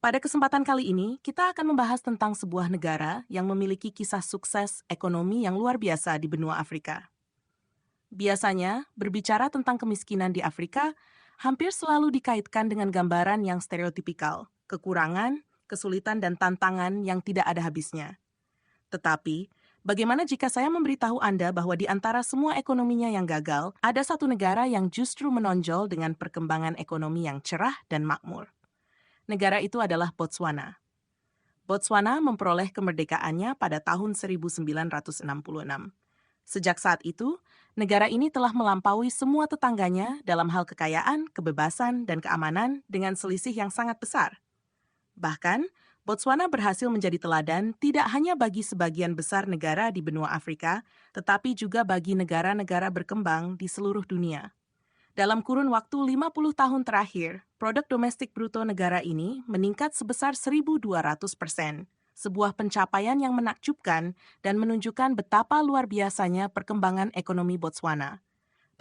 Pada kesempatan kali ini, kita akan membahas tentang sebuah negara yang memiliki kisah sukses ekonomi yang luar biasa di benua Afrika. Biasanya, berbicara tentang kemiskinan di Afrika, hampir selalu dikaitkan dengan gambaran yang stereotipikal, kekurangan, kesulitan, dan tantangan yang tidak ada habisnya. Tetapi, bagaimana jika saya memberitahu Anda bahwa di antara semua ekonominya yang gagal, ada satu negara yang justru menonjol dengan perkembangan ekonomi yang cerah dan makmur? Negara itu adalah Botswana. Botswana memperoleh kemerdekaannya pada tahun 1966. Sejak saat itu, negara ini telah melampaui semua tetangganya dalam hal kekayaan, kebebasan, dan keamanan dengan selisih yang sangat besar. Bahkan, Botswana berhasil menjadi teladan tidak hanya bagi sebagian besar negara di benua Afrika, tetapi juga bagi negara-negara berkembang di seluruh dunia. Dalam kurun waktu 50 tahun terakhir, produk domestik bruto negara ini meningkat sebesar 1.200%, sebuah pencapaian yang menakjubkan dan menunjukkan betapa luar biasanya perkembangan ekonomi Botswana.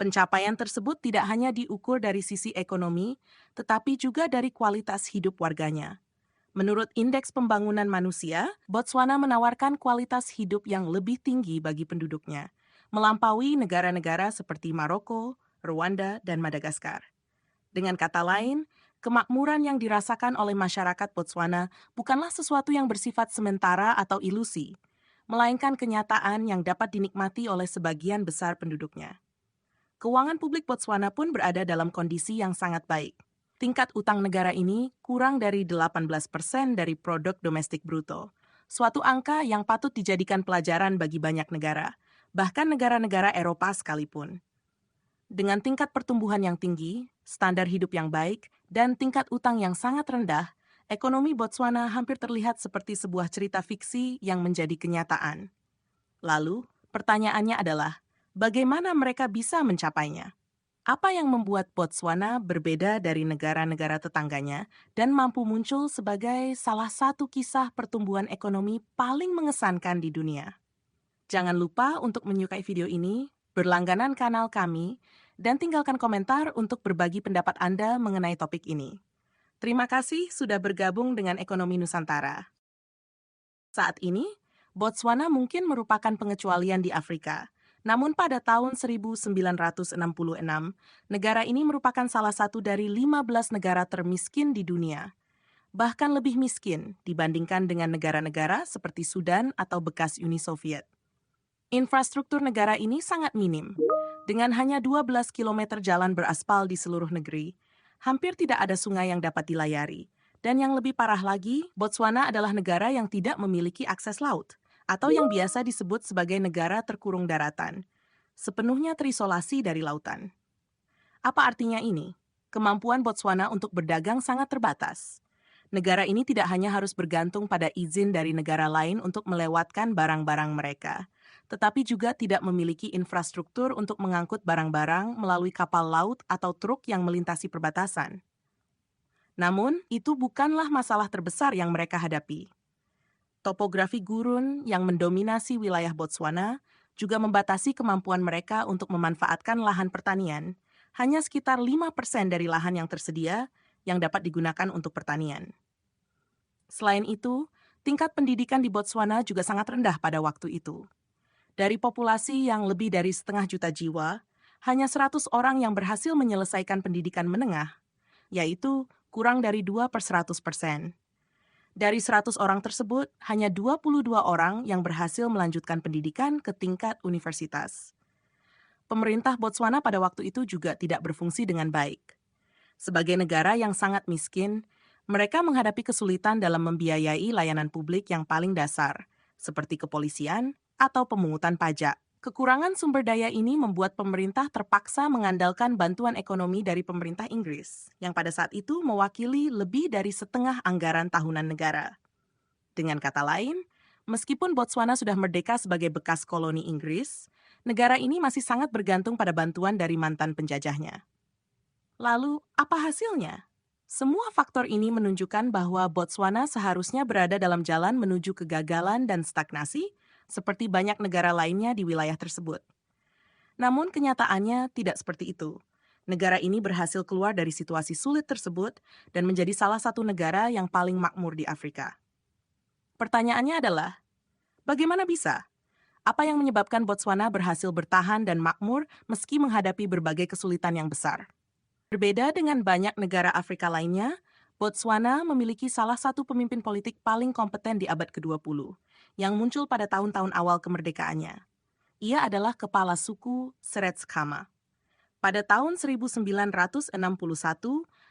Pencapaian tersebut tidak hanya diukur dari sisi ekonomi, tetapi juga dari kualitas hidup warganya. Menurut Indeks Pembangunan Manusia, Botswana menawarkan kualitas hidup yang lebih tinggi bagi penduduknya, melampaui negara-negara seperti Maroko, Rwanda, dan Madagaskar. Dengan kata lain, kemakmuran yang dirasakan oleh masyarakat Botswana bukanlah sesuatu yang bersifat sementara atau ilusi, melainkan kenyataan yang dapat dinikmati oleh sebagian besar penduduknya. Keuangan publik Botswana pun berada dalam kondisi yang sangat baik. Tingkat utang negara ini kurang dari 18% dari produk domestik bruto, suatu angka yang patut dijadikan pelajaran bagi banyak negara, bahkan negara-negara Eropa sekalipun. Dengan tingkat pertumbuhan yang tinggi, standar hidup yang baik, dan tingkat utang yang sangat rendah, ekonomi Botswana hampir terlihat seperti sebuah cerita fiksi yang menjadi kenyataan. Lalu, pertanyaannya adalah, bagaimana mereka bisa mencapainya? Apa yang membuat Botswana berbeda dari negara-negara tetangganya dan mampu muncul sebagai salah satu kisah pertumbuhan ekonomi paling mengesankan di dunia? Jangan lupa untuk menyukai video ini, berlangganan kanal kami, dan tinggalkan komentar untuk berbagi pendapat Anda mengenai topik ini. Terima kasih sudah bergabung dengan Ekonomi Nusantara. Saat ini, Botswana mungkin merupakan pengecualian di Afrika. Namun pada tahun 1966, negara ini merupakan salah satu dari 15 negara termiskin di dunia. Bahkan lebih miskin dibandingkan dengan negara-negara seperti Sudan atau bekas Uni Soviet. Infrastruktur negara ini sangat minim. Dengan hanya 12 kilometer jalan beraspal di seluruh negeri, hampir tidak ada sungai yang dapat dilayari. Dan yang lebih parah lagi, Botswana adalah negara yang tidak memiliki akses laut, atau yang biasa disebut sebagai negara terkurung daratan, sepenuhnya terisolasi dari lautan. Apa artinya ini? Kemampuan Botswana untuk berdagang sangat terbatas. Negara ini tidak hanya harus bergantung pada izin dari negara lain untuk melewatkan barang-barang mereka, tetapi juga tidak memiliki infrastruktur untuk mengangkut barang-barang melalui kapal laut atau truk yang melintasi perbatasan. Namun, itu bukanlah masalah terbesar yang mereka hadapi. Topografi gurun yang mendominasi wilayah Botswana juga membatasi kemampuan mereka untuk memanfaatkan lahan pertanian, hanya sekitar 5% dari lahan yang tersedia yang dapat digunakan untuk pertanian. Selain itu, tingkat pendidikan di Botswana juga sangat rendah pada waktu itu. Dari populasi yang lebih dari 500.000 jiwa, hanya 100 orang yang berhasil menyelesaikan pendidikan menengah, yaitu kurang dari 2/100%. Dari 100 orang tersebut, hanya 22 orang yang berhasil melanjutkan pendidikan ke tingkat universitas. Pemerintah Botswana pada waktu itu juga tidak berfungsi dengan baik. Sebagai negara yang sangat miskin, mereka menghadapi kesulitan dalam membiayai layanan publik yang paling dasar, seperti kepolisian atau pemungutan pajak. Kekurangan sumber daya ini membuat pemerintah terpaksa mengandalkan bantuan ekonomi dari pemerintah Inggris, yang pada saat itu mewakili lebih dari setengah anggaran tahunan negara. Dengan kata lain, meskipun Botswana sudah merdeka sebagai bekas koloni Inggris, negara ini masih sangat bergantung pada bantuan dari mantan penjajahnya. Lalu, apa hasilnya? Semua faktor ini menunjukkan bahwa Botswana seharusnya berada dalam jalan menuju kegagalan dan stagnasi, seperti banyak negara lainnya di wilayah tersebut. Namun kenyataannya tidak seperti itu. Negara ini berhasil keluar dari situasi sulit tersebut dan menjadi salah satu negara yang paling makmur di Afrika. Pertanyaannya adalah, bagaimana bisa? Apa yang menyebabkan Botswana berhasil bertahan dan makmur meski menghadapi berbagai kesulitan yang besar? Berbeda dengan banyak negara Afrika lainnya, Botswana memiliki salah satu pemimpin politik paling kompeten di abad ke-20, yang muncul pada tahun-tahun awal kemerdekaannya. Ia adalah kepala suku Seretse Khama. Pada tahun 1961,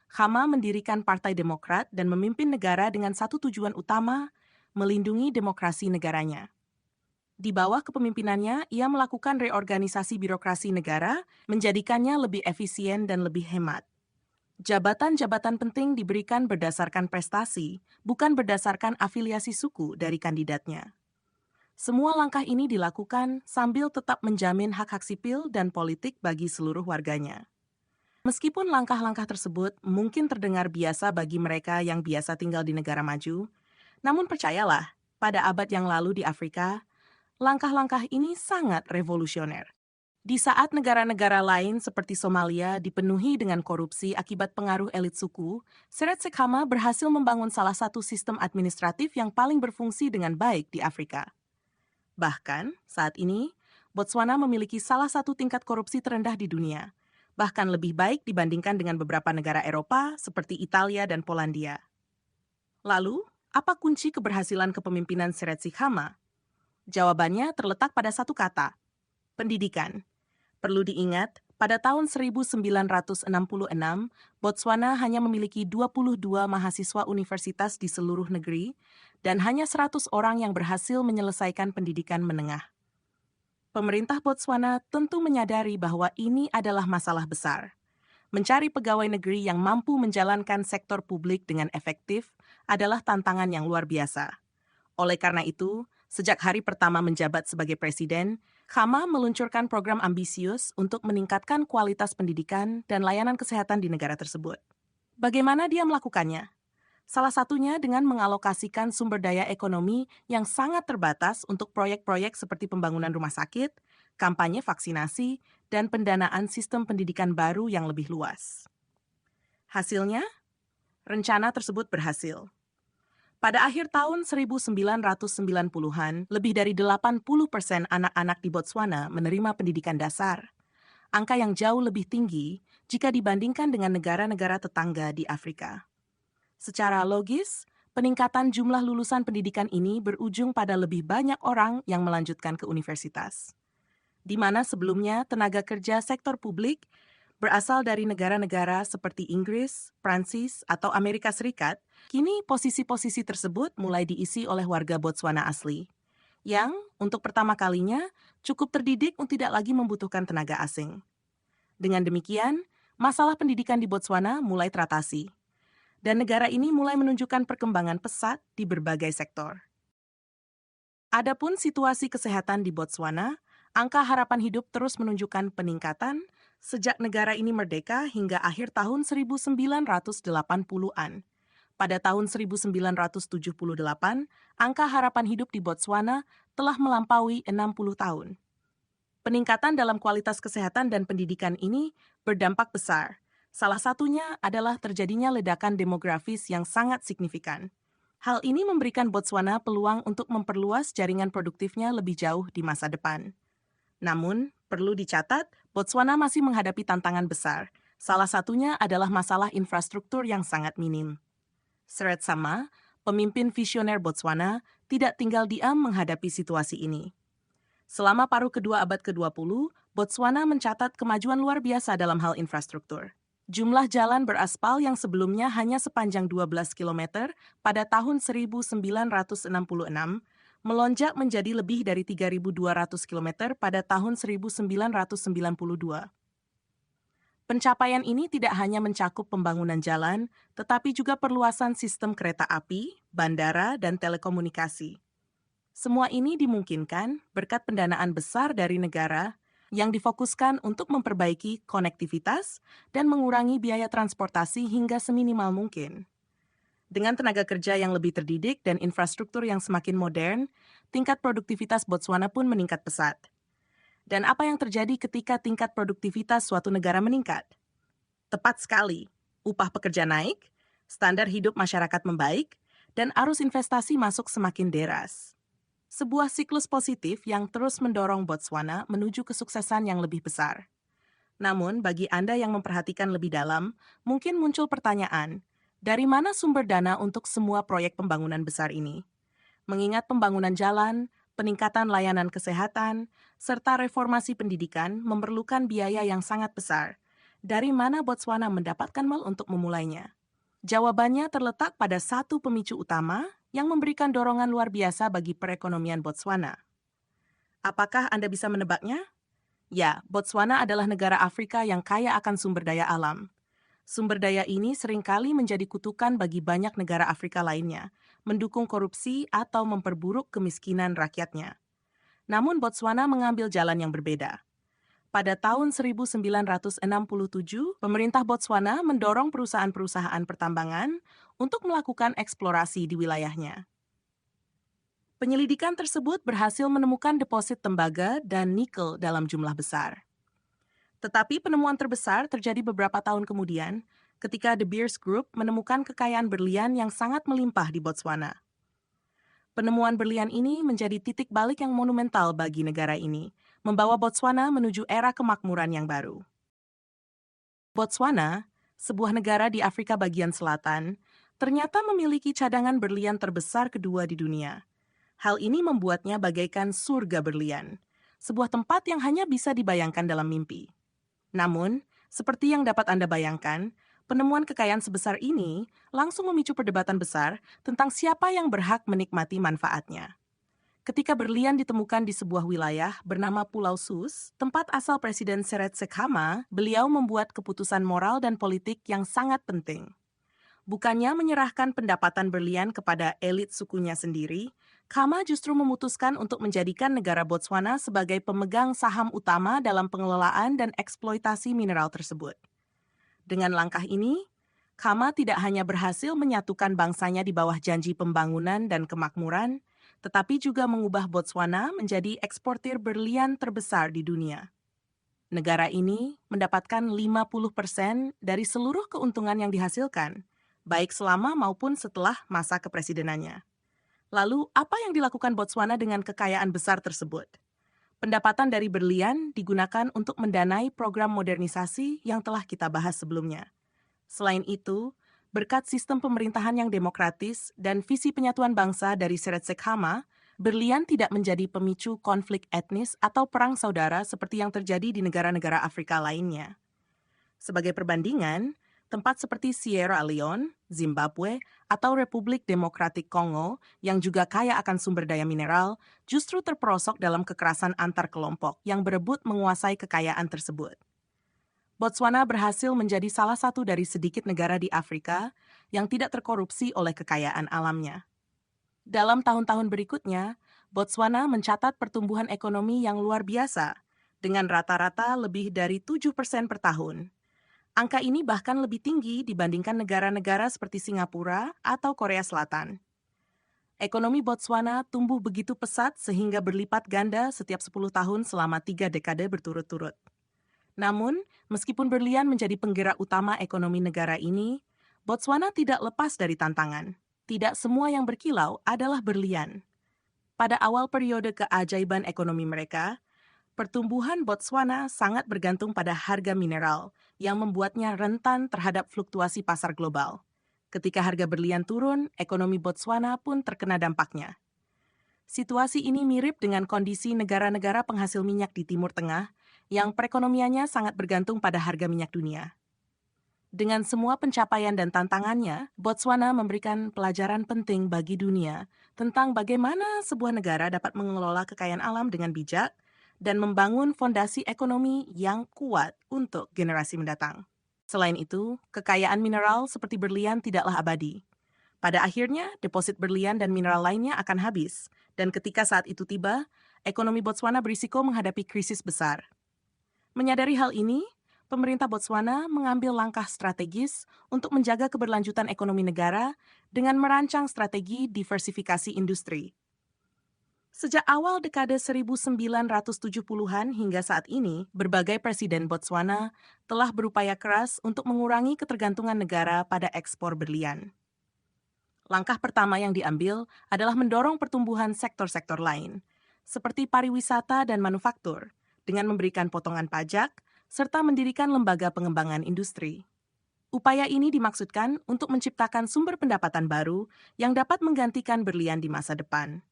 Khama mendirikan Partai Demokrat dan memimpin negara dengan satu tujuan utama, melindungi demokrasi negaranya. Di bawah kepemimpinannya, ia melakukan reorganisasi birokrasi negara, menjadikannya lebih efisien dan lebih hemat. Jabatan-jabatan penting diberikan berdasarkan prestasi, bukan berdasarkan afiliasi suku dari kandidatnya. Semua langkah ini dilakukan sambil tetap menjamin hak-hak sipil dan politik bagi seluruh warganya. Meskipun langkah-langkah tersebut mungkin terdengar biasa bagi mereka yang biasa tinggal di negara maju, namun percayalah, pada abad yang lalu di Afrika, langkah-langkah ini sangat revolusioner. Di saat negara-negara lain seperti Somalia dipenuhi dengan korupsi akibat pengaruh elit suku, Seretse Khama berhasil membangun salah satu sistem administratif yang paling berfungsi dengan baik di Afrika. Bahkan, saat ini, Botswana memiliki salah satu tingkat korupsi terendah di dunia, bahkan lebih baik dibandingkan dengan beberapa negara Eropa seperti Italia dan Polandia. Lalu, apa kunci keberhasilan kepemimpinan Seretse Khama? Jawabannya terletak pada satu kata, pendidikan. Perlu diingat, pada tahun 1966, Botswana hanya memiliki 22 mahasiswa universitas di seluruh negeri dan hanya 100 orang yang berhasil menyelesaikan pendidikan menengah. Pemerintah Botswana tentu menyadari bahwa ini adalah masalah besar. Mencari pegawai negeri yang mampu menjalankan sektor publik dengan efektif adalah tantangan yang luar biasa. Oleh karena itu, sejak hari pertama menjabat sebagai presiden, Khama meluncurkan program ambisius untuk meningkatkan kualitas pendidikan dan layanan kesehatan di negara tersebut. Bagaimana dia melakukannya? Salah satunya dengan mengalokasikan sumber daya ekonomi yang sangat terbatas untuk proyek-proyek seperti pembangunan rumah sakit, kampanye vaksinasi, dan pendanaan sistem pendidikan baru yang lebih luas. Hasilnya, rencana tersebut berhasil. Pada akhir tahun 1990-an, lebih dari 80% anak-anak di Botswana menerima pendidikan dasar. Angka yang jauh lebih tinggi jika dibandingkan dengan negara-negara tetangga di Afrika. Secara logis, peningkatan jumlah lulusan pendidikan ini berujung pada lebih banyak orang yang melanjutkan ke universitas. Di mana sebelumnya tenaga kerja sektor publik berasal dari negara-negara seperti Inggris, Prancis, atau Amerika Serikat, kini posisi-posisi tersebut mulai diisi oleh warga Botswana asli, yang untuk pertama kalinya cukup terdidik untuk tidak lagi membutuhkan tenaga asing. Dengan demikian, masalah pendidikan di Botswana mulai teratasi, dan negara ini mulai menunjukkan perkembangan pesat di berbagai sektor. Adapun situasi kesehatan di Botswana, angka harapan hidup terus menunjukkan peningkatan sejak negara ini merdeka hingga akhir tahun 1980-an. Pada tahun 1978, angka harapan hidup di Botswana telah melampaui 60 tahun. Peningkatan dalam kualitas kesehatan dan pendidikan ini berdampak besar. Salah satunya adalah terjadinya ledakan demografis yang sangat signifikan. Hal ini memberikan Botswana peluang untuk memperluas jaringan produktifnya lebih jauh di masa depan. Namun, perlu dicatat, Botswana masih menghadapi tantangan besar. Salah satunya adalah masalah infrastruktur yang sangat minim. Seretse Khama, pemimpin visioner Botswana, tidak tinggal diam menghadapi situasi ini. Selama paruh kedua abad ke-20, Botswana mencatat kemajuan luar biasa dalam hal infrastruktur. Jumlah jalan beraspal yang sebelumnya hanya sepanjang 12 km pada tahun 1966 melonjak menjadi lebih dari 3.200 km pada tahun 1992. Pencapaian ini tidak hanya mencakup pembangunan jalan, tetapi juga perluasan sistem kereta api, bandara, dan telekomunikasi. Semua ini dimungkinkan berkat pendanaan besar dari negara yang difokuskan untuk memperbaiki konektivitas dan mengurangi biaya transportasi hingga seminimal mungkin. Dengan tenaga kerja yang lebih terdidik dan infrastruktur yang semakin modern, tingkat produktivitas Botswana pun meningkat pesat. Dan apa yang terjadi ketika tingkat produktivitas suatu negara meningkat? Tepat sekali. Upah pekerja naik, standar hidup masyarakat membaik, dan arus investasi masuk semakin deras. Sebuah siklus positif yang terus mendorong Botswana menuju kesuksesan yang lebih besar. Namun, bagi Anda yang memperhatikan lebih dalam, mungkin muncul pertanyaan, dari mana sumber dana untuk semua proyek pembangunan besar ini? Mengingat pembangunan jalan, peningkatan layanan kesehatan, serta reformasi pendidikan memerlukan biaya yang sangat besar. Dari mana Botswana mendapatkan mal untuk memulainya? Jawabannya terletak pada satu pemicu utama yang memberikan dorongan luar biasa bagi perekonomian Botswana. Apakah Anda bisa menebaknya? Ya, Botswana adalah negara Afrika yang kaya akan sumber daya alam. Sumber daya ini seringkali menjadi kutukan bagi banyak negara Afrika lainnya, mendukung korupsi atau memperburuk kemiskinan rakyatnya. Namun Botswana mengambil jalan yang berbeda. Pada tahun 1967, pemerintah Botswana mendorong perusahaan-perusahaan pertambangan untuk melakukan eksplorasi di wilayahnya. Penyelidikan tersebut berhasil menemukan deposit tembaga dan nikel dalam jumlah besar. Tetapi penemuan terbesar terjadi beberapa tahun kemudian ketika De Beers Group menemukan kekayaan berlian yang sangat melimpah di Botswana. Penemuan berlian ini menjadi titik balik yang monumental bagi negara ini, membawa Botswana menuju era kemakmuran yang baru. Botswana, sebuah negara di Afrika bagian selatan, ternyata memiliki cadangan berlian terbesar kedua di dunia. Hal ini membuatnya bagaikan surga berlian, sebuah tempat yang hanya bisa dibayangkan dalam mimpi. Namun, seperti yang dapat Anda bayangkan, penemuan kekayaan sebesar ini langsung memicu perdebatan besar tentang siapa yang berhak menikmati manfaatnya. Ketika berlian ditemukan di sebuah wilayah bernama Pulau Sus, tempat asal Presiden Seretse Khama, beliau membuat keputusan moral dan politik yang sangat penting. Bukannya menyerahkan pendapatan berlian kepada elit sukunya sendiri, Khama justru memutuskan untuk menjadikan negara Botswana sebagai pemegang saham utama dalam pengelolaan dan eksploitasi mineral tersebut. Dengan langkah ini, Khama tidak hanya berhasil menyatukan bangsanya di bawah janji pembangunan dan kemakmuran, tetapi juga mengubah Botswana menjadi eksportir berlian terbesar di dunia. Negara ini mendapatkan 50% dari seluruh keuntungan yang dihasilkan, baik selama maupun setelah masa kepresidenannya. Lalu, apa yang dilakukan Botswana dengan kekayaan besar tersebut? Pendapatan dari berlian digunakan untuk mendanai program modernisasi yang telah kita bahas sebelumnya. Selain itu, berkat sistem pemerintahan yang demokratis dan visi penyatuan bangsa dari Seretse Khama, berlian tidak menjadi pemicu konflik etnis atau perang saudara seperti yang terjadi di negara-negara Afrika lainnya. Sebagai perbandingan, tempat seperti Sierra Leone, Zimbabwe, atau Republik Demokratik Kongo yang juga kaya akan sumber daya mineral justru terperosok dalam kekerasan antar kelompok yang berebut menguasai kekayaan tersebut. Botswana berhasil menjadi salah satu dari sedikit negara di Afrika yang tidak terkorupsi oleh kekayaan alamnya. Dalam tahun-tahun berikutnya, Botswana mencatat pertumbuhan ekonomi yang luar biasa, dengan rata-rata lebih dari 7% per tahun. Angka ini bahkan lebih tinggi dibandingkan negara-negara seperti Singapura atau Korea Selatan. Ekonomi Botswana tumbuh begitu pesat sehingga berlipat ganda setiap 10 tahun selama 3 dekade berturut-turut. Namun, meskipun berlian menjadi penggerak utama ekonomi negara ini, Botswana tidak lepas dari tantangan. Tidak semua yang berkilau adalah berlian. Pada awal periode keajaiban ekonomi mereka, pertumbuhan Botswana sangat bergantung pada harga mineral yang membuatnya rentan terhadap fluktuasi pasar global. Ketika harga berlian turun, ekonomi Botswana pun terkena dampaknya. Situasi ini mirip dengan kondisi negara-negara penghasil minyak di Timur Tengah yang perekonomiannya sangat bergantung pada harga minyak dunia. Dengan semua pencapaian dan tantangannya, Botswana memberikan pelajaran penting bagi dunia tentang bagaimana sebuah negara dapat mengelola kekayaan alam dengan bijak dan membangun fondasi ekonomi yang kuat untuk generasi mendatang. Selain itu, kekayaan mineral seperti berlian tidaklah abadi. Pada akhirnya, deposit berlian dan mineral lainnya akan habis, dan ketika saat itu tiba, ekonomi Botswana berisiko menghadapi krisis besar. Menyadari hal ini, pemerintah Botswana mengambil langkah strategis untuk menjaga keberlanjutan ekonomi negara dengan merancang strategi diversifikasi industri. Sejak awal dekade 1970-an hingga saat ini, berbagai presiden Botswana telah berupaya keras untuk mengurangi ketergantungan negara pada ekspor berlian. Langkah pertama yang diambil adalah mendorong pertumbuhan sektor-sektor lain, seperti pariwisata dan manufaktur, dengan memberikan potongan pajak serta mendirikan lembaga pengembangan industri. Upaya ini dimaksudkan untuk menciptakan sumber pendapatan baru yang dapat menggantikan berlian di masa depan.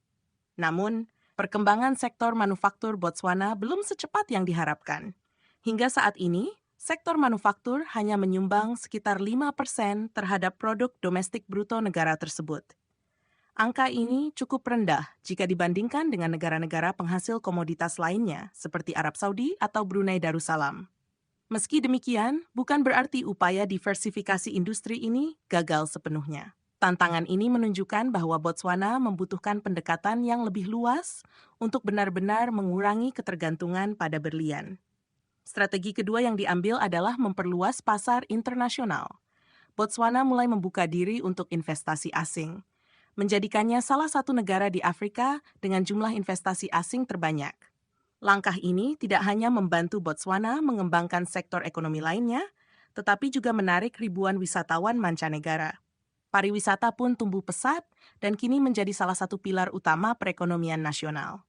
Namun, perkembangan sektor manufaktur Botswana belum secepat yang diharapkan. Hingga saat ini, sektor manufaktur hanya menyumbang sekitar 5% terhadap produk domestik bruto negara tersebut. Angka ini cukup rendah jika dibandingkan dengan negara-negara penghasil komoditas lainnya seperti Arab Saudi atau Brunei Darussalam. Meski demikian, bukan berarti upaya diversifikasi industri ini gagal sepenuhnya. Tantangan ini menunjukkan bahwa Botswana membutuhkan pendekatan yang lebih luas untuk benar-benar mengurangi ketergantungan pada berlian. Strategi kedua yang diambil adalah memperluas pasar internasional. Botswana mulai membuka diri untuk investasi asing, menjadikannya salah satu negara di Afrika dengan jumlah investasi asing terbanyak. Langkah ini tidak hanya membantu Botswana mengembangkan sektor ekonomi lainnya, tetapi juga menarik ribuan wisatawan mancanegara. Pariwisata pun tumbuh pesat dan kini menjadi salah satu pilar utama perekonomian nasional.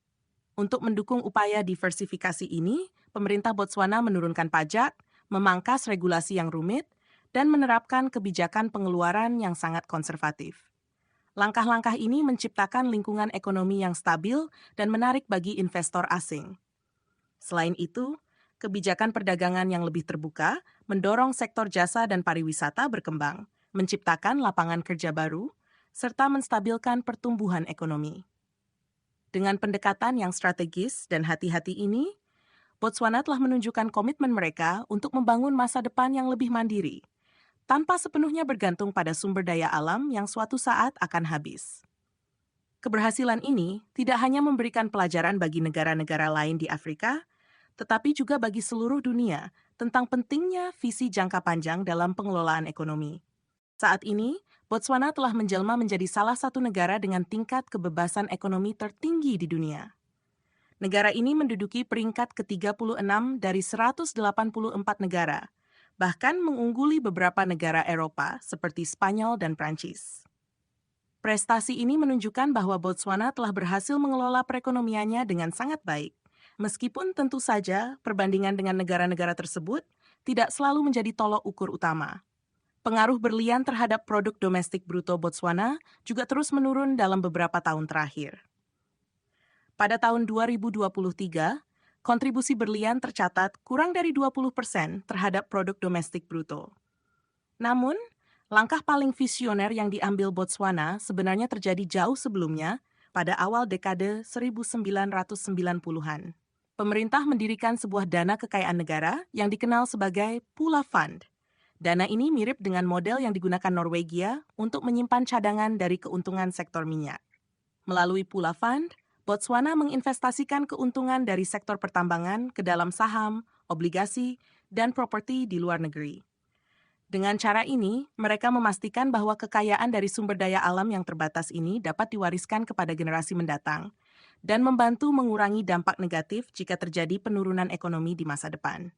Untuk mendukung upaya diversifikasi ini, pemerintah Botswana menurunkan pajak, memangkas regulasi yang rumit, dan menerapkan kebijakan pengeluaran yang sangat konservatif. Langkah-langkah ini menciptakan lingkungan ekonomi yang stabil dan menarik bagi investor asing. Selain itu, kebijakan perdagangan yang lebih terbuka mendorong sektor jasa dan pariwisata berkembang, menciptakan lapangan kerja baru, serta menstabilkan pertumbuhan ekonomi. Dengan pendekatan yang strategis dan hati-hati ini, Botswana telah menunjukkan komitmen mereka untuk membangun masa depan yang lebih mandiri, tanpa sepenuhnya bergantung pada sumber daya alam yang suatu saat akan habis. Keberhasilan ini tidak hanya memberikan pelajaran bagi negara-negara lain di Afrika, tetapi juga bagi seluruh dunia tentang pentingnya visi jangka panjang dalam pengelolaan ekonomi. Saat ini, Botswana telah menjelma menjadi salah satu negara dengan tingkat kebebasan ekonomi tertinggi di dunia. Negara ini menduduki peringkat ke-36 dari 184 negara, bahkan mengungguli beberapa negara Eropa seperti Spanyol dan Prancis. Prestasi ini menunjukkan bahwa Botswana telah berhasil mengelola perekonomiannya dengan sangat baik, meskipun tentu saja perbandingan dengan negara-negara tersebut tidak selalu menjadi tolok ukur utama. Pengaruh berlian terhadap produk domestik bruto Botswana juga terus menurun dalam beberapa tahun terakhir. Pada tahun 2023, kontribusi berlian tercatat kurang dari 20% terhadap produk domestik bruto. Namun, langkah paling visioner yang diambil Botswana sebenarnya terjadi jauh sebelumnya, pada awal dekade 1990-an. Pemerintah mendirikan sebuah dana kekayaan negara yang dikenal sebagai Pula Fund. Dana ini mirip dengan model yang digunakan Norwegia untuk menyimpan cadangan dari keuntungan sektor minyak. Melalui Pula Fund, Botswana menginvestasikan keuntungan dari sektor pertambangan ke dalam saham, obligasi, dan properti di luar negeri. Dengan cara ini, mereka memastikan bahwa kekayaan dari sumber daya alam yang terbatas ini dapat diwariskan kepada generasi mendatang dan membantu mengurangi dampak negatif jika terjadi penurunan ekonomi di masa depan.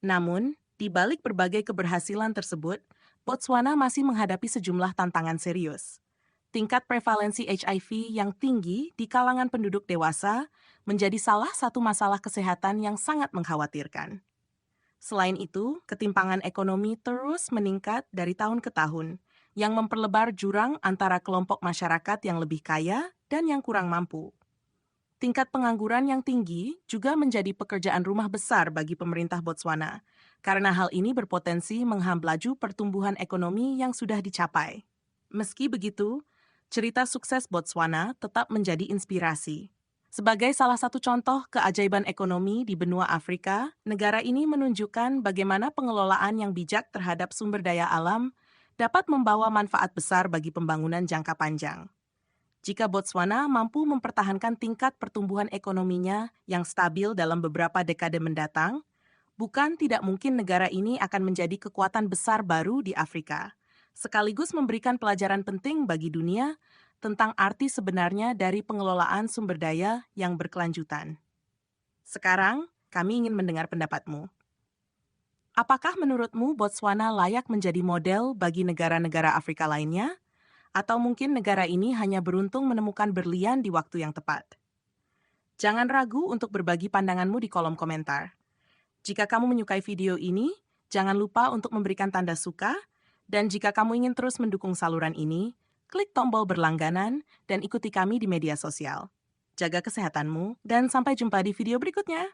Namun, di balik berbagai keberhasilan tersebut, Botswana masih menghadapi sejumlah tantangan serius. Tingkat prevalensi HIV yang tinggi di kalangan penduduk dewasa menjadi salah satu masalah kesehatan yang sangat mengkhawatirkan. Selain itu, ketimpangan ekonomi terus meningkat dari tahun ke tahun, yang memperlebar jurang antara kelompok masyarakat yang lebih kaya dan yang kurang mampu. Tingkat pengangguran yang tinggi juga menjadi pekerjaan rumah besar bagi pemerintah Botswana, karena hal ini berpotensi menghambat laju pertumbuhan ekonomi yang sudah dicapai. Meski begitu, cerita sukses Botswana tetap menjadi inspirasi. Sebagai salah satu contoh keajaiban ekonomi di benua Afrika, negara ini menunjukkan bagaimana pengelolaan yang bijak terhadap sumber daya alam dapat membawa manfaat besar bagi pembangunan jangka panjang. Jika Botswana mampu mempertahankan tingkat pertumbuhan ekonominya yang stabil dalam beberapa dekade mendatang, bukan tidak mungkin negara ini akan menjadi kekuatan besar baru di Afrika, sekaligus memberikan pelajaran penting bagi dunia tentang arti sebenarnya dari pengelolaan sumber daya yang berkelanjutan. Sekarang, kami ingin mendengar pendapatmu. Apakah menurutmu Botswana layak menjadi model bagi negara-negara Afrika lainnya? Atau mungkin negara ini hanya beruntung menemukan berlian di waktu yang tepat? Jangan ragu untuk berbagi pandanganmu di kolom komentar. Jika kamu menyukai video ini, jangan lupa untuk memberikan tanda suka, dan jika kamu ingin terus mendukung saluran ini, klik tombol berlangganan dan ikuti kami di media sosial. Jaga kesehatanmu, dan sampai jumpa di video berikutnya.